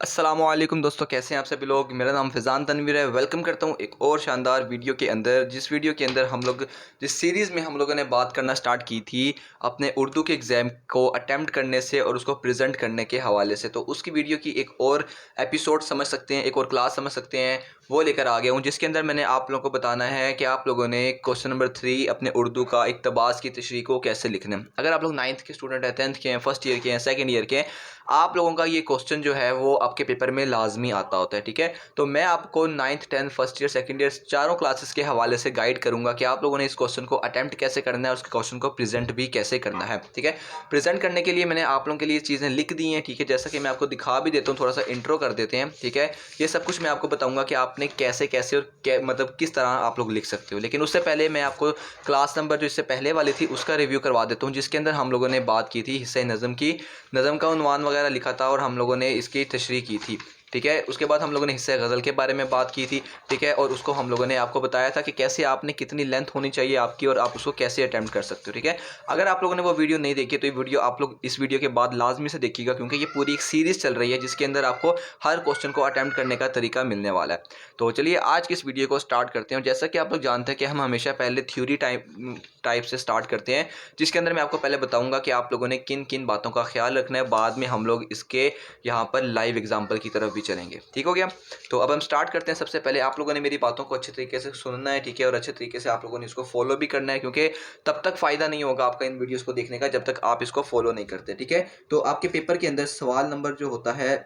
अस्सलामुअलैकुम दोस्तों, कैसे हैं आप सभी लोग। मेरा नाम फैज़ान तनवीर है। वेलकम करता हूं एक और शानदार वीडियो के अंदर। जिस वीडियो के अंदर हम लोग जिस सीरीज़ में हम लोगों ने बात करना स्टार्ट की थी अपने उर्दू के एग्ज़ाम को अटेम्प्ट करने से और उसको प्रेजेंट करने के हवाले से, तो उसकी वीडियो की एक और एपिसोड समझ सकते हैं, एक और क्लास समझ सकते हैं, वो लेकर आ गया हूँ। जिसके अंदर मैंने आप लोगों को बताना है कि आप लोगों ने क्वेश्चन नंबर 3 अपने उर्दू का इक़्तिबास की तशरीह को कैसे लिखना है। अगर आप लोग 9th के स्टूडेंट हैं, 10th के हैं, फर्स्ट ईयर के हैं, सेकेंड ईयर के हैं, आप लोगों का ये क्वेश्चन जो है वो आपके पेपर में लाजमी आता होता है। ठीक है, तो मैं आपको 9th 10th first year second year चारों क्लासेस के हवाले से गाइड करूंगा कि आप लोगों ने इस क्वेश्चन को अटेम्प्ट कैसे करना है और उस क्वेश्चन को प्रेजेंट भी कैसे करना है। ठीक है, प्रेजेंट करने के लिए मैंने आप लोगों के लिए चीज़ें लिख दी हैं। ठीक है, जैसा कि मैं आपको दिखा भी देता हूँ, थोड़ा सा इंट्रो कर देते हैं। ठीक है, ये सब कुछ मैं आपको बताऊंगा कि आपने कैसे कैसे और मतलब किस तरह आप लोग लिख सकते हो। लेकिन उससे पहले मैं आपको क्लास नंबर जो इससे पहले वाली थी उसका रिव्यू करवा देता हूँ, जिसके अंदर हम लोगों ने बात की थी हिस्से नज़म की। नज़म का उन्वान वगैरह लिखा था और हम लोगों ने इसकी तशरीह की थी। ठीक है, उसके बाद हम लोगों ने हिस्से गज़ल के बारे में बात की थी। ठीक है, और उसको हम लोगों ने आपको बताया था कि कैसे आपने कितनी लेंथ होनी चाहिए आपकी और आप उसको कैसे अटैम्प्ट कर सकते हो। ठीक है, अगर आप लोगों ने वो वीडियो नहीं देखी तो ये वीडियो आप लोग इस वीडियो के बाद लाजमी से देखिएगा, क्योंकि ये पूरी एक सीरीज़ चल रही है जिसके अंदर आपको हर क्वेश्चन को अटैम्प्ट करने का तरीका मिलने वाला है। तो चलिए आज की इस वीडियो को स्टार्ट करते हैं। जैसा कि आप लोग जानते हैं कि हम हमेशा पहले थ्योरी टाइप से स्टार्ट करते हैं, जिसके अंदर मैं आपको पहले बताऊंगा कि आप लोगों ने किन किन बातों का ख्याल रखना है। बाद में हम लोग इसके यहाँ पर लाइव एग्जाम्पल की तरफ भी चलेंगे। ठीक हो गया, तो अब हम स्टार्ट करते हैं। सबसे पहले आप लोगों ने मेरी बातों को अच्छे तरीके से सुनना है। ठीक है, और अच्छे तरीके से आप लोगों ने इसको फॉलो भी करना है, क्योंकि तब तक फ़ायदा नहीं होगा आपका इन वीडियोज़ को देखने का जब तक आप इसको फॉलो नहीं करते। ठीक है, तो आपके पेपर के अंदर सवाल नंबर जो होता है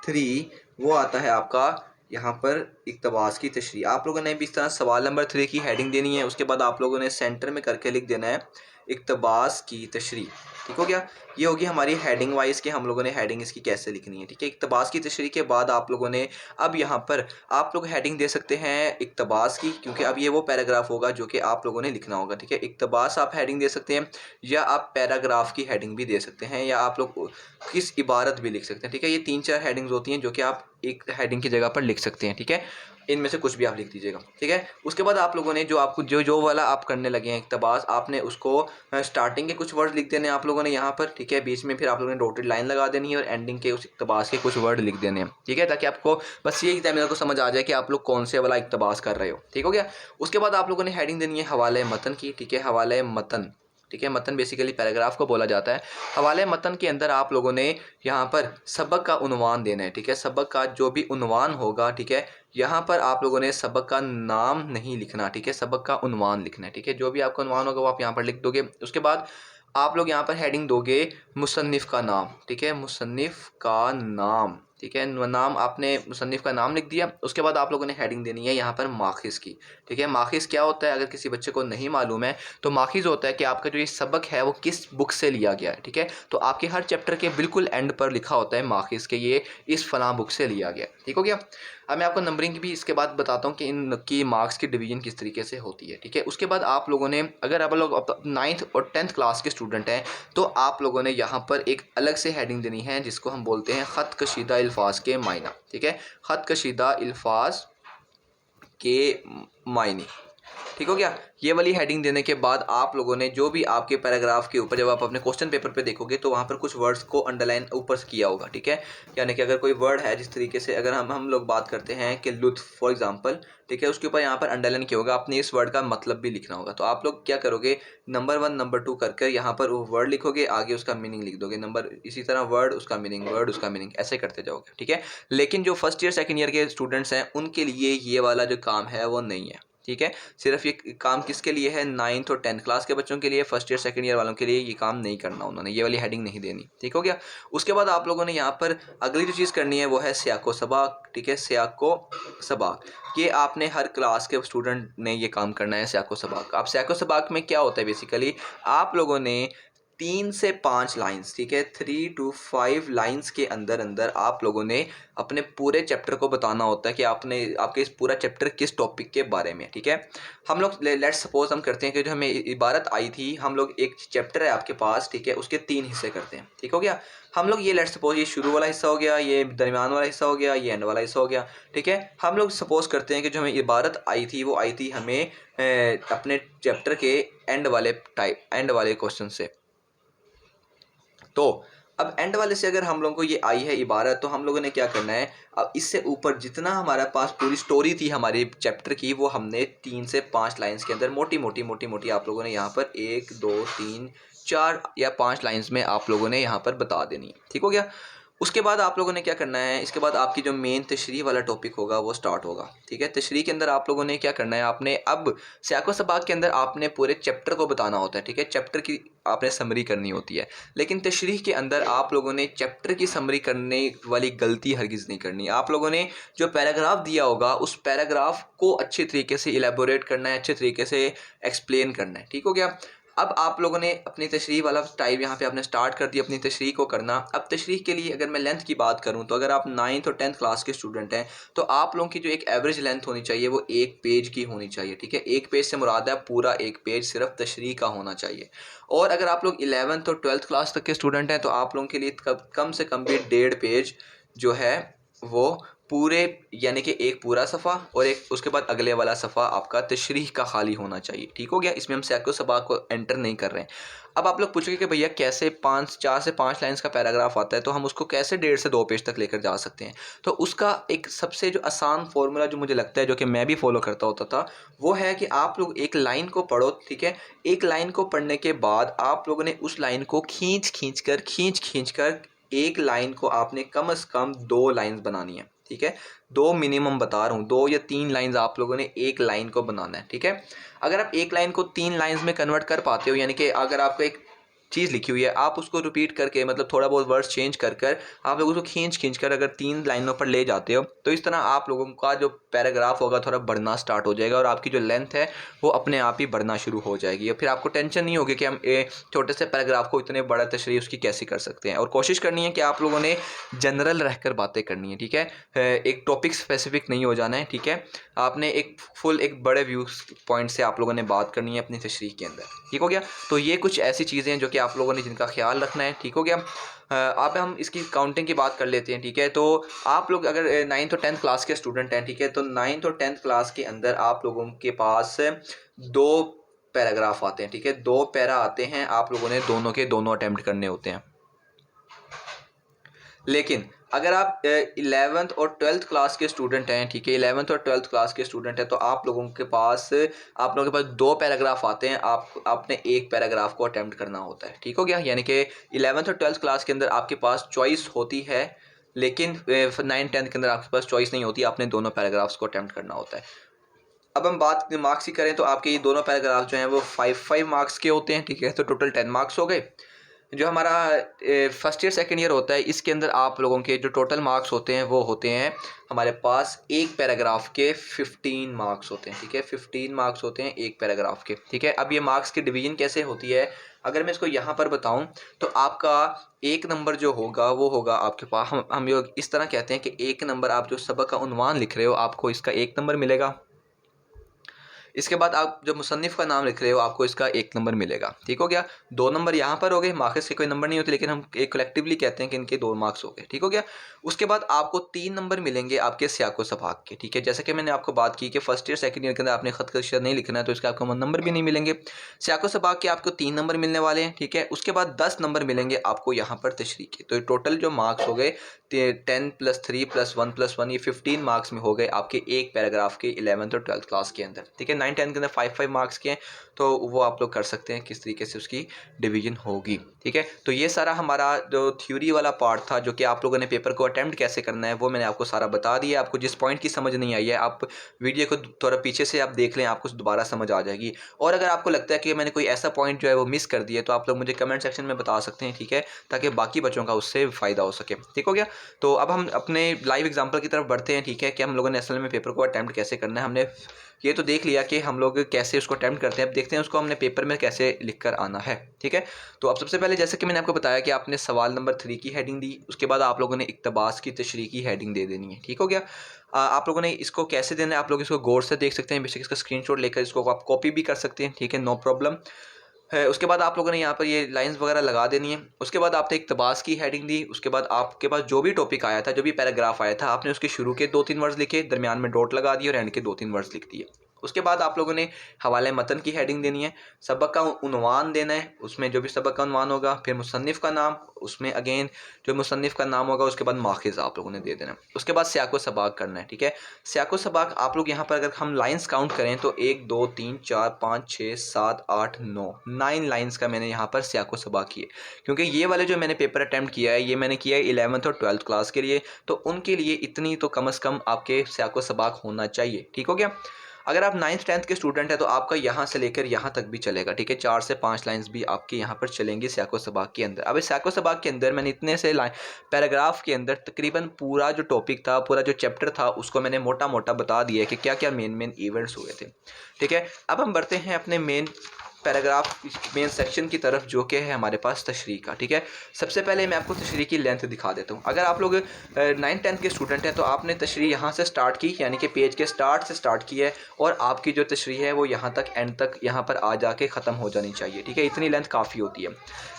3 वो आता है आपका यहाँ पर इक़्तिबास की तशरीह। आप लोगों ने भी इस तरह सवाल नंबर 3 की हेडिंग देनी है। उसके बाद आप लोगों ने सेंटर में करके लिख देना है इक़्तिबास की तशरीह। ठीक हो गया, ये होगी हमारी हेडिंग वाइज कि हम लोगों ने हेडिंग इसकी कैसे लिखनी है। ठीक है, इक़्तिबास की तशरीह के बाद आप लोगों ने अब यहाँ पर आप लोग हेडिंग दे सकते हैं इक़्तिबास की, क्योंकि अब ये वो पैराग्राफ होगा जो कि आप लोगों ने लिखना होगा। ठीक है, इक़्तिबास आप हेडिंग दे सकते हैं, या आप पैराग्राफ की हेडिंग भी दे सकते हैं, या आप लोग किस इबारत भी लिख सकते हैं। ठीक है, ये 3-4 हेडिंग्स होती हैं जो कि आप एक हेडिंग की जगह पर लिख सकते हैं। ठीक है, इनमें से कुछ भी आप लिख दीजिएगा। ठीक है, उसके बाद आप लोगों ने जो आपको जो वाला आप करने लगे हैं इक़्तिबास, आपने उसको स्टार्टिंग के कुछ वर्ड लिख देने हैं आप लोगों ने यहाँ पर। ठीक है, बीच में फिर आप लोगों ने डॉटेड लाइन लगा देनी है और एंडिंग के उस इक़्तिबास के कुछ वर्ड लिख देने हैं। ठीक है, ताकि आपको बस ये एग्जामिनर को समझ आ जाए कि आप लोग कौन से वाला इक़्तिबास कर रहे हो। ठीक हो गया, उसके बाद आप लोगों ने हेडिंग देनी है हवाले मतन की। ठीक है, हवाले मतन। ठीक है, मतन बेसिकली पैराग्राफ को बोला जाता है। हवाले मतन के अंदर आप लोगों ने यहाँ पर सबक का उन्वान देना है। ठीक है, सबक का जो भी उन्वान होगा, ठीक है, यहाँ पर आप लोगों ने सबक का नाम नहीं लिखना। ठीक है, सबक का उन्वान लिखना है। ठीक है, जो भी आपका उन्वान होगा वो आप यहाँ पर लिख दोगे। उसके बाद आप लोग यहाँ पर हेडिंग दोगे मुसन्निफ़ का नाम। ठीक है, मुसन्निफ़ का नाम। ठीक है, नाम आपने मुसन्निफ़ का नाम लिख दिया। उसके बाद आप लोगों ने हेडिंग देनी है यहाँ पर माखिज़ की। ठीक है, माखिज़ क्या होता है, अगर किसी बच्चे को नहीं मालूम है तो माखिज़ होता है कि आपका जो ये सबक है वो किस बुक से लिया गया है। ठीक है, तो आपके हर चैप्टर के बिल्कुल एंड पर लिखा होता है माखिज़ के ये इस फलां बुक से लिया गया। ठीक हो गया, अब मैं आपको नंबरिंग भी इसके बाद बताता हूँ कि इनकी मार्क्स की डिवीजन किस तरीके से होती है। ठीक है, उसके बाद आप लोगों ने, अगर आप लोग 9th और 10th क्लास के स्टूडेंट हैं, तो आप लोगों ने यहाँ पर एक अलग से हेडिंग देनी है जिसको हम बोलते हैं ख़त कशीदा अल्फाज के मायना। ठीक है, ख़त कशीदा अल्फाज के मायने। ठीक हो गया, ये वाली हेडिंग देने के बाद आप लोगों ने जो भी आपके पैराग्राफ के ऊपर, जब आप अपने क्वेश्चन पेपर पे देखोगे तो वहाँ पर कुछ वर्ड्स को अंडरलाइन ऊपर से किया होगा। ठीक है, यानी कि अगर कोई वर्ड है, जिस तरीके से अगर हम लोग बात करते हैं कि लुत्फ़ फॉर एग्जांपल, ठीक है, उसके ऊपर यहाँ पर अंडरलाइन किया होगा, आपने इस वर्ड का मतलब भी लिखना होगा। तो आप लोग क्या करोगे, नंबर 1 नंबर 2 कर कर यहाँ पर वो वर्ड लिखोगे, आगे उसका मीनिंग लिख दोगे, नंबर इसी तरह वर्ड उसका मीनिंग, वर्ड उसका मीनिंग, ऐसे करते जाओगे। ठीक है, लेकिन जो फर्स्ट ईयर सेकेंड ईयर के स्टूडेंट्स हैं उनके लिए ये वाला जो काम है वो नहीं है। ठीक है, सिर्फ ये काम किसके लिए है, 9th और 10th क्लास के बच्चों के लिए। फर्स्ट ईयर सेकंड ईयर वालों के लिए ये काम नहीं करना, उन्होंने ये वाली हेडिंग नहीं देनी। ठीक हो गया, उसके बाद आप लोगों ने यहाँ पर अगली जो चीज़ करनी है वो है सियाको सबाक। ठीक है, सियाको सबाक, ये आपने हर क्लास के स्टूडेंट ने ये काम करना है। सियाको सबाक, आप सियाको सबाक में क्या होता है, बेसिकली आप लोगों ने 3 से 5 लाइन्स, ठीक है, 3 to 5 लाइन्स के अंदर अंदर आप लोगों ने अपने पूरे चैप्टर को बताना होता है कि आपके इस पूरा चैप्टर किस टॉपिक के बारे में। ठीक है, हम लोग लेट्स सपोज हम करते हैं कि जो हमें इबारत आई थी, हम लोग एक चैप्टर है आपके पास, ठीक है, उसके 3 हिस्से करते हैं। ठीक हो गया, हम लोग ये लेट्स सपोज ये शुरू वाला हिस्सा हो गया, ये दरमियान वाला हिस्सा हो गया, ये एंड वाला हिस्सा हो गया। ठीक है, हम लोग सपोज करते हैं कि जो हमें इबारत आई थी वो आई थी हमें अपने चैप्टर के एंड वाले क्वेश्चन से। तो अब एंड वाले से अगर हम लोगों को ये आई है इबारत, तो हम लोगों ने क्या करना है, अब इससे ऊपर जितना हमारे पास पूरी स्टोरी थी हमारे चैप्टर की, वो हमने 3 से 5 लाइंस के अंदर मोटी मोटी आप लोगों ने यहाँ पर 1 2 3 4 या 5 लाइंस में आप लोगों ने यहाँ पर बता देनी है। ठीक हो गया। उसके बाद आप लोगों ने क्या करना है, इसके बाद आपकी जो मेन तशरीह वाला टॉपिक होगा वो स्टार्ट होगा। ठीक है, तशरीह के अंदर आप लोगों ने क्या करना है, आपने अब सियाको सबाक के अंदर आपने पूरे चैप्टर को बताना होता है। ठीक है, चैप्टर की आपने समरी करनी होती है, लेकिन तशरीह के अंदर आप लोगों ने चैप्टर की समरी करने वाली गलती हरगिज़ नहीं करनी। आप लोगों ने जो पैराग्राफ दिया होगा उस पैराग्राफ को अच्छे तरीके से इलेबोरेट करना है, अच्छे तरीके से एक्सप्लेन करना है। ठीक हो गया। अब आप लोगों ने अपनी तशरीह वाला टाइम यहाँ पे आपने स्टार्ट कर दिया अपनी तशरीह को करना। अब तशरीह के लिए अगर मैं लेंथ की बात करूँ, तो अगर आप 9th और 10th क्लास के स्टूडेंट हैं, तो आप लोगों की जो एक एवरेज लेंथ होनी चाहिए वो 1 पेज की होनी चाहिए। ठीक है, 1 पेज से मुराद है पूरा 1 पेज सिर्फ तशरीह का होना चाहिए। और अगर आप लोग 11th और 12th क्लास तक के स्टूडेंट हैं, तो आप लोगों के लिए कम से कम भी 1.5 पेज जो है वो पूरे, यानी कि एक पूरा सफ़ा और एक उसके बाद अगले वाला सफ़ा आपका तशरीह का खाली होना चाहिए। ठीक हो गया। इसमें हम सियाको सबाक को एंटर नहीं कर रहे हैं। अब आप लोग पूछोगे कि भैया कैसे 4 से 5 लाइंस का पैराग्राफ आता है, तो हम उसको कैसे 1.5 से 2 पेज तक लेकर जा सकते हैं। तो उसका एक सबसे जो आसान फार्मूला जो मुझे लगता है, जो कि मैं भी फॉलो करता होता था, वो है कि आप लोग एक लाइन को पढ़ो। ठीक है, एक लाइन को पढ़ने के बाद आप लोगों ने उस लाइन को खींच कर एक लाइन को आपने कम से कम 2 लाइंस बनानी है। ठीक है, 2 मिनिमम बता रहा हूँ, 2 या 3 लाइंस आप लोगों ने एक लाइन को बनाना है। ठीक है, अगर आप एक लाइन को 3 लाइंस में कन्वर्ट कर पाते हो, यानी कि अगर आपको एक चीज़ लिखी हुई है, आप उसको रिपीट करके मतलब थोड़ा बहुत वर्ड्स चेंज कर आप लोग उसको खींच कर अगर 3 लाइनों पर ले जाते हो, तो इस तरह आप लोगों का जो पैराग्राफ होगा थोड़ा बढ़ना स्टार्ट हो जाएगा और आपकी जो लेंथ है वो अपने आप ही बढ़ना शुरू हो जाएगी। और फिर आपको टेंशन नहीं होगी कि हम छोटे से पैराग्राफ को इतने बड़ा तशरीह उसकी कैसे कर सकते हैं। और कोशिश करनी है कि आप लोगों ने जनरल रहकर बातें करनी है। ठीक है, एक टॉपिक स्पेसिफिक नहीं हो जाना है। ठीक है, आपने एक बड़े व्यू पॉइंट से आप लोगों ने बात करनी है अपनी तशरीह के अंदर। ठीक हो गया। तो ये कुछ ऐसी चीज़ें हैं जो कि आप लोगों ने जिनका ख्याल रखना है। ठीक हो गया। आप हम इसकी काउंटिंग की बात कर लेते हैं। ठीक है, तो आप लोग अगर 9th और 10th क्लास के स्टूडेंट हैं, ठीक है, तो 9th और 10th क्लास के अंदर आप लोगों के पास 2 पैराग्राफ आते हैं। ठीक है, 2 पैरा आते हैं, आप लोगों ने दोनों के दोनों अटैम्प्ट करने होते हैं। लेकिन अगर आप 11th और 12th क्लास के स्टूडेंट हैं, ठीक है, 11th और 12th क्लास के स्टूडेंट हैं, तो आप लोगों के पास 2 पैराग्राफ आते हैं, आपने एक पैराग्राफ को अटैम्प्ट करना होता है। ठीक हो गया। यानी कि 11th और 12th क्लास के अंदर आपके पास चॉइस होती है, लेकिन 9th 10th के अंदर आपके पास चॉइस नहीं होती, आपने दोनों पैराग्राफ्स को अटैम्प्ट करना होता है। अब हम बात मार्क्स की करें, तो आपके ये दोनों पैराग्राफ जो हैं वो 5 मार्क्स के होते हैं। ठीक है, तो टोटल 10 मार्क्स हो गए। जो हमारा फर्स्ट ईयर सेकंड ईयर होता है, इसके अंदर आप लोगों के जो टोटल मार्क्स होते हैं वो होते हैं हमारे पास एक पैराग्राफ के 15 मार्क्स होते हैं। ठीक है, 15 मार्क्स होते हैं एक पैराग्राफ के। ठीक है, अब ये मार्क्स की डिवीजन कैसे होती है, अगर मैं इसको यहाँ पर बताऊँ, तो आपका 1 नंबर जो होगा वो होगा आपके पास, हम लोग इस तरह कहते हैं कि 1 नंबर, आप जो सबक का उन्वान लिख रहे हो आपको इसका 1 नंबर मिलेगा। इसके बाद आप जब मुसन्निफ़ का नाम लिख रहे हो आपको इसका 1 नंबर मिलेगा। ठीक हो गया। 2 नंबर यहाँ पर हो गए, मार्क्स के कोई नंबर नहीं होते, लेकिन हम एक कलेक्टिवली कहते हैं कि इनके 2 मार्क्स हो गए। ठीक हो गया। उसके बाद आपको 3 नंबर मिलेंगे आपके सियाको सबाक के। ठीक है, जैसे कि मैंने आपको बात की कि फर्स्ट ईयर सेकंड ईयर के अंदर आपने ख़त कशीदा नहीं लिखना है, तो इसके आपको नंबर भी नहीं मिलेंगे। सियाको सबाक के आपको 3 नंबर मिलने वाले हैं। ठीक है, उसके बाद 10 नंबर मिलेंगे आपको यहाँ पर तशरीह के। तो टोटल जो मार्क्स हो गए 10 + 3 + 1 + 1, ये 15 मार्क्स में हो गए आपके एक पैराग्राफ के 11th और 12th क्लास के अंदर। ठीक है, 9 10 के अंदर 5 मार्क्स के हैं, तो वो आप लोग कर सकते हैं किस तरीके से उसकी डिवीजन होगी। ठीक है, तो ये सारा हमारा जो थ्योरी वाला पार्ट था, जो कि आप लोगों ने पेपर को अटैम्प्ट कैसे करना है, वो मैंने आपको सारा बता दिया। आपको जिस पॉइंट की समझ नहीं आई है, आप वीडियो को थोड़ा पीछे से आप देख लें, आपको दोबारा समझ आ जाएगी। और अगर आपको लगता है कि मैंने कोई ऐसा पॉइंट जो है वो मिस कर दिया, तो आप लोग मुझे कमेंट सेक्शन में बता सकते हैं। ठीक है, ताकि बाकी बच्चों का उससे फ़ायदा हो सके। ठीक हो गया। तो अब हम अपने लाइव एग्जांपल की तरफ बढ़ते हैं। ठीक है, कि हम लोगों ने असल में पेपर को अटैम्प्ट कैसे करना है। हमने ये तो देख लिया कि हम लोग कैसे उसको अटैम्प्ट करते हैं, अब देखते हैं उसको हमने पेपर में कैसे लिख कर आना है। ठीक है, तो अब सबसे पहले जैसे कि मैंने आपको बताया कि आपने सवाल नंबर 3 की हेडिंग दी, उसके बाद आप लोगों ने इक़्तिबास की तशरीह की हेडिंग दे देनी है। ठीक हो गया। आप लोगों ने इसको कैसे देना है, आप लोग इसको गौर से देख सकते हैं, बेशक इसका स्क्रीनशॉट लेकर इसको आप कॉपी भी कर सकते हैं। ठीक है, नो प्रॉब्लम है। उसके बाद आप लोगों ने यहाँ पर ये लाइंस वगैरह लगा देनी है। उसके बाद आपने इक़्तिबास की हेडिंग दी, उसके बाद आपके पास जो भी टॉपिक आया था, जो भी पैराग्राफ आया था, आपने उसके शुरू के 2-3 वर्ड्स लिखे, दरमियान में डॉट लगा दिए और एंड के 2-3 वर्ड्स लिख दिए। उसके बाद आप लोगों ने हवाले मतन की हेडिंग देनी है, सबक का उन्वान देना है, उसमें जो भी सबक का उन्वान होगा, फिर मुसन्निफ़ का नाम, उसमें अगेन जो मुसन्निफ़ का नाम होगा, उसके बाद माखिज़ आप लोगों ने दे देना है। उसके बाद सियाक़ो सबाक़ करना है, ठीक है। सियाक़ो सबाक़ आप लोग यहाँ पर अगर हम लाइन्स काउंट करें तो 1 2 3 4 5 6 7 8 9 लाइन्स का मैंने यहाँ पर सियाक़ो सबाक़ किए, क्योंकि ये वाले जो मैंने पेपर अटैम्प्ट किया है ये मैंने किया है 11th और 12th क्लास के लिए, तो उनके लिए इतनी तो कम से कम आपके सियाक़ो सबाक़ होना चाहिए, ठीक हो गया। अगर आप 9th 10th के स्टूडेंट हैं तो आपका यहाँ से लेकर यहाँ तक भी चलेगा, ठीक है। 4 से 5 लाइंस भी आपके यहाँ पर चलेंगी सियाक़ो सबाक़ के अंदर। अब इस सियाक़ो सबाक़ के अंदर मैंने इतने से पैराग्राफ के अंदर तकरीबन पूरा जो टॉपिक था, पूरा जो चैप्टर था, उसको मैंने मोटा मोटा बता दिया है कि क्या क्या मेन इवेंट्स हुए थे, ठीक है। अब हम बढ़ते हैं अपने मेन पैराग्राफ मेन सेक्शन की तरफ, जो कि है हमारे पास तशरीह का, ठीक है। सबसे पहले मैं आपको तशरीह की लेंथ दिखा देता हूँ। अगर आप लोग 9th 10th के स्टूडेंट हैं तो आपने तशरीह यहाँ से स्टार्ट की, यानी कि पेज के स्टार्ट से स्टार्ट की है, और आपकी जो तशरीह है वो यहाँ तक एंड तक यहाँ पर आ जाके ख़त्म हो जानी चाहिए, ठीक है। इतनी लेंथ काफ़ी होती है।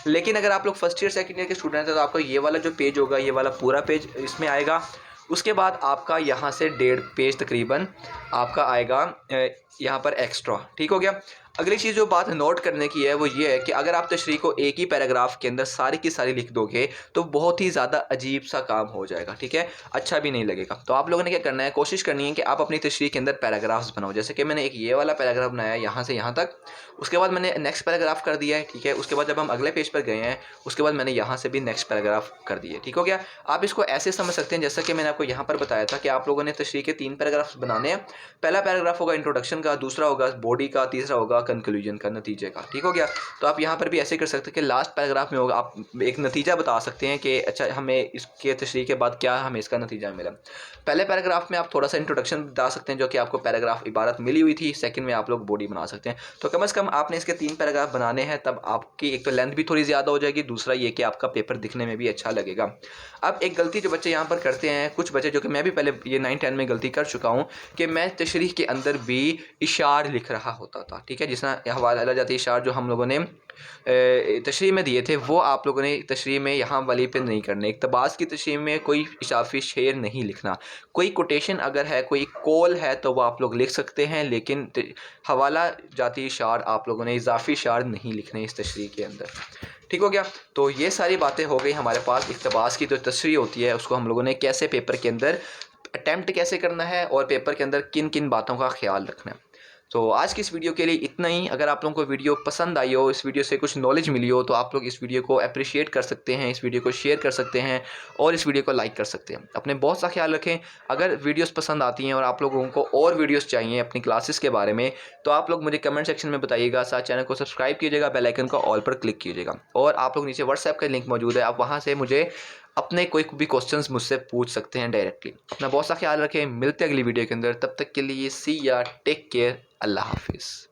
लेकिन अगर आप लोग फर्स्ट ईयर सेकेंड ईयर के स्टूडेंट हैं तो आपका ये वाला जो पेज होगा, ये वाला पूरा पेज इसमें आएगा। उसके बाद आपका यहाँ से 1.5 पेज तकरीबन आपका आएगा यहाँ पर एक्स्ट्रा, ठीक हो गया। अगली चीज़ जो बात नोट करने की है वो ये है कि अगर आप तशरीह को एक ही पैराग्राफ के अंदर सारी की सारी लिख दोगे तो बहुत ही ज़्यादा अजीब सा काम हो जाएगा, ठीक है, अच्छा भी नहीं लगेगा। तो आप लोगों ने क्या करना है, कोशिश करनी है कि आप अपनी तशरीह के अंदर पैराग्राफ्स बनाओ। जैसे कि मैंने एक ये वाला पैराग्राफ बनाया यहाँ से यहाँ तक, उसके बाद मैंने नेक्स्ट पैराग्राफ कर दिया है, ठीक है। उसके बाद जब हम अगले पेज पर गए हैं उसके बाद मैंने यहाँ से भी नेक्स्ट पैराग्राफ कर दिए, ठीक हो गया। आप इसको ऐसे समझ सकते हैं जैसा कि मैंने आपको यहाँ पर बताया था कि आप लोगों ने तशरीह के 3 पैराग्राफ्स बनाने हैं। पहला पैराग्राफ होगा इंट्रोडक्शन का, दूसरा होगा बॉडी का, तीसरा होगा कंक्लूजन का, नतीजे का, ठीक हो गया। तो आप यहाँ पर भी ऐसे कर सकते हैं कि लास्ट पैराग्राफ में होगा आप एक नतीजा बता सकते हैं कि अच्छा हमें इसके तशरीह के बाद क्या हमें इसका नतीजा मिला। पहले पैराग्राफ में आप थोड़ा सा इंट्रोडक्शन बता सकते हैं जो कि आपको पैराग्राफ इबारत मिली हुई थी, सेकंड में आप लोग बॉडी बना सकते हैं। तो कम से कम आपने इसके 3 पैराग्राफ बनाने हैं, तब आपकी एक तो लेंथ भी थोड़ी ज़्यादा हो जाएगी, दूसरा ये कि आपका पेपर दिखने में भी अच्छा लगेगा। अब एक गलती जो बच्चे यहाँ पर करते हैं, कुछ बच्चे, जो कि मैं भी पहले ये 9-10 में गलती कर चुका हूँ, कि मैं तशरीह के अंदर भी इशार लिख रहा होता था, ठीक है। जिस तरह हवाला जाती इशार जो हम लोगों ने तशरीह में दिए थे वो आप लोगों ने तशरीह में यहाँ वाली पे नहीं करने। इक़्तिबास की तशरीह में कोई इजाफी शेर नहीं लिखना। कोई कोटेशन अगर है, कोई कॉल है तो वो आप लोग लिख सकते हैं, लेकिन हवाला जाती इशार आप लोगों ने इजाफी इशार नहीं लिखने इस तशरीह के अंदर, ठीक हो गया। तो ये सारी बातें हो गई हमारे पास। इक़्तिबास की जो तशरीह होती है उसको हम लोगों ने कैसे पेपर के अंदर अटैम्प्ट कैसे करना है और पेपर के अंदर किन किन बातों का ख्याल रखना है। तो आज की इस वीडियो के लिए इतना ही। अगर आप लोगों को वीडियो पसंद आई हो, इस वीडियो से कुछ नॉलेज मिली हो, तो आप लोग इस वीडियो को अप्रिशिएट कर सकते हैं, इस वीडियो को शेयर कर सकते हैं और इस वीडियो को लाइक कर सकते हैं। अपने बहुत सा ख्याल रखें। अगर वीडियोस पसंद आती हैं और आप लोगों को और वीडियोस चाहिए अपनी क्लासेस के बारे में, तो आप लोग मुझे कमेंट सेक्शन में बताइएगा। साथ चैनल को सब्सक्राइब कीजिएगा, बेल आइकन को ऑल पर क्लिक कीजिएगा, और आप लोग नीचे व्हाट्सएप का लिंक मौजूद है, आप वहाँ से मुझे अपने कोई भी क्वेश्चंस मुझसे पूछ सकते हैं डायरेक्टली। अपना बहुत सा ख्याल रखें। मिलते हैं अगली वीडियो के अंदर, तब तक के लिए सी या टेक केयर। अल्लाह हाफिज़।